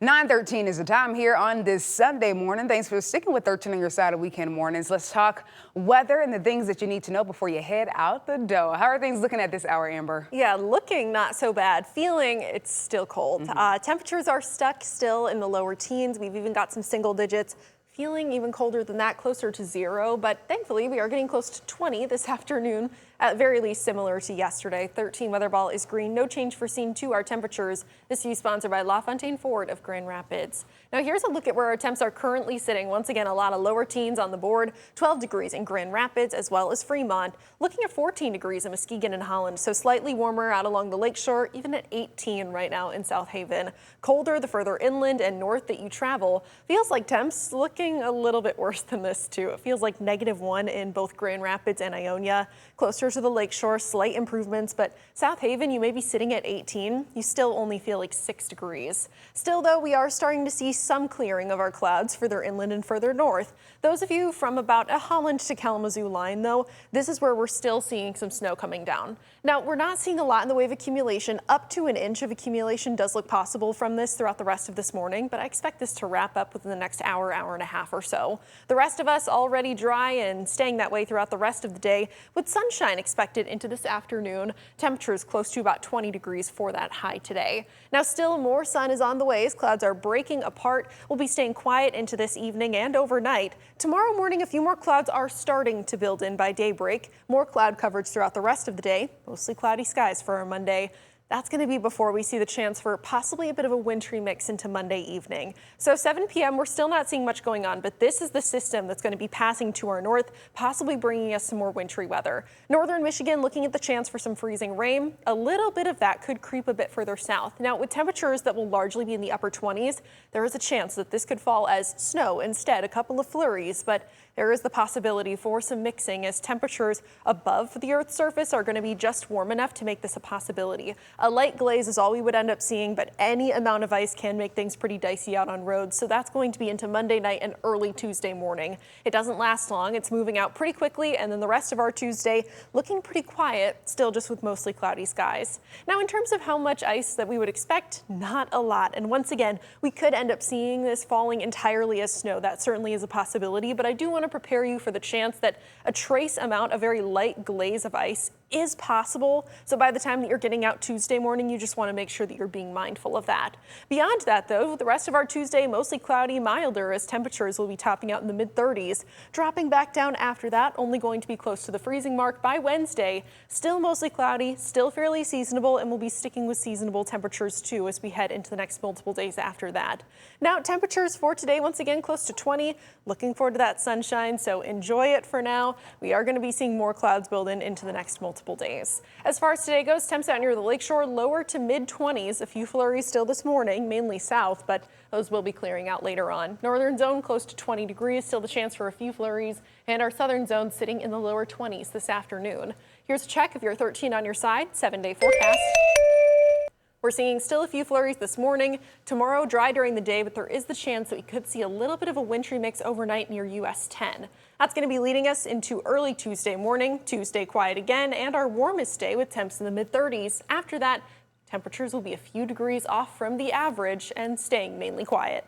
9:13 is the time here on this Sunday morning. Thanks for sticking with 13 on your side of weekend mornings. Let's talk weather and the things that you need to know before you head out the door. How are things looking at this hour, Amber? Yeah, looking not so bad. Feeling it's still cold. Temperatures are stuck still in the lower teens. We've even got some single digits. Feeling even colder than that, closer to 0, but thankfully we are getting close to 20 this afternoon, at very least similar to yesterday. 13 weather ball is green, no change foreseen to our temperatures. This view sponsored by LaFontaine Ford of Grand Rapids. Now here's a look at where our temps are currently sitting. Once again, a lot of lower teens on the board, 12 degrees in Grand Rapids as well as Fremont, looking at 14 degrees in Muskegon and Holland, so slightly warmer out along the lakeshore, even at 18 right now in South Haven. Colder the further inland and north that you travel. Feels like temps looking a little bit worse than this too. It feels like -1 in both Grand Rapids and Ionia. Closer to the lakeshore, slight improvements, but South Haven, you may be sitting at 18. You still only feel like 6 degrees. Still though, we are starting to see some clearing of our clouds further inland and further north. Those of you from about a Holland to Kalamazoo line though, this is where we're still seeing some snow coming down. Now we're not seeing a lot in the way of accumulation. Up to an inch of accumulation does look possible from this throughout the rest of this morning, but I expect this to wrap up within the next hour and a half or so. The rest of us already dry and staying that way throughout the rest of the day, with sunshine expected into this afternoon. Temperatures close to about 20 degrees for that high today. Now still more sun is on the way as clouds are breaking apart. We'll be staying quiet into this evening and overnight. Tomorrow morning, a few more clouds are starting to build in by daybreak. More cloud coverage throughout the rest of the day. Mostly cloudy skies for our Monday. That's going to be before we see the chance for possibly a bit of a wintry mix into Monday evening. So 7 p.m. we're still not seeing much going on, but this is the system that's going to be passing to our north, possibly bringing us some more wintry weather. Northern Michigan looking at the chance for some freezing rain. A little bit of that could creep a bit further south. Now with temperatures that will largely be in the upper 20s, there is a chance that this could fall as snow instead, a couple of flurries, but there is the possibility for some mixing as temperatures above the Earth's surface are going to be just warm enough to make this a possibility. A light glaze is all we would end up seeing, but any amount of ice can make things pretty dicey out on roads, so that's going to be into Monday night and early Tuesday morning. It doesn't last long. It's moving out pretty quickly, and then the rest of our Tuesday looking pretty quiet, still just with mostly cloudy skies. Now, in terms of how much ice that we would expect, not a lot. And once again, we could end up seeing this falling entirely as snow. That certainly is a possibility, but I do want to prepare you for the chance that a trace amount, a very light glaze of ice is possible. So by the time that you're getting out Tuesday morning, you just want to make sure that you're being mindful of that. Beyond that though, the rest of our Tuesday mostly cloudy, milder as temperatures will be topping out in the mid-30s, dropping back down after that, only going to be close to the freezing mark by Wednesday. Still mostly cloudy, still fairly seasonable, and we'll be sticking with seasonable temperatures too as we head into the next multiple days after that. Now temperatures for today, once again close to 20. Looking forward to that sunshine, so enjoy it for now. We are going to be seeing more clouds build in into the next multiple days. As far as today goes, temps out near the lakeshore lower to mid-20s. A few flurries still this morning, mainly south, but those will be clearing out later on. Northern zone close to 20 degrees, still the chance for a few flurries, and our southern zone sitting in the lower 20s this afternoon. Here's a check of your 13 on your side, 7-day forecast. We're seeing still a few flurries this morning. Tomorrow, dry during the day, but there is the chance that we could see a little bit of a wintry mix overnight near US 10. That's going to be leading us into early Tuesday morning. Tuesday quiet again, and our warmest day with temps in the mid-30s. After that, temperatures will be a few degrees off from the average and staying mainly quiet.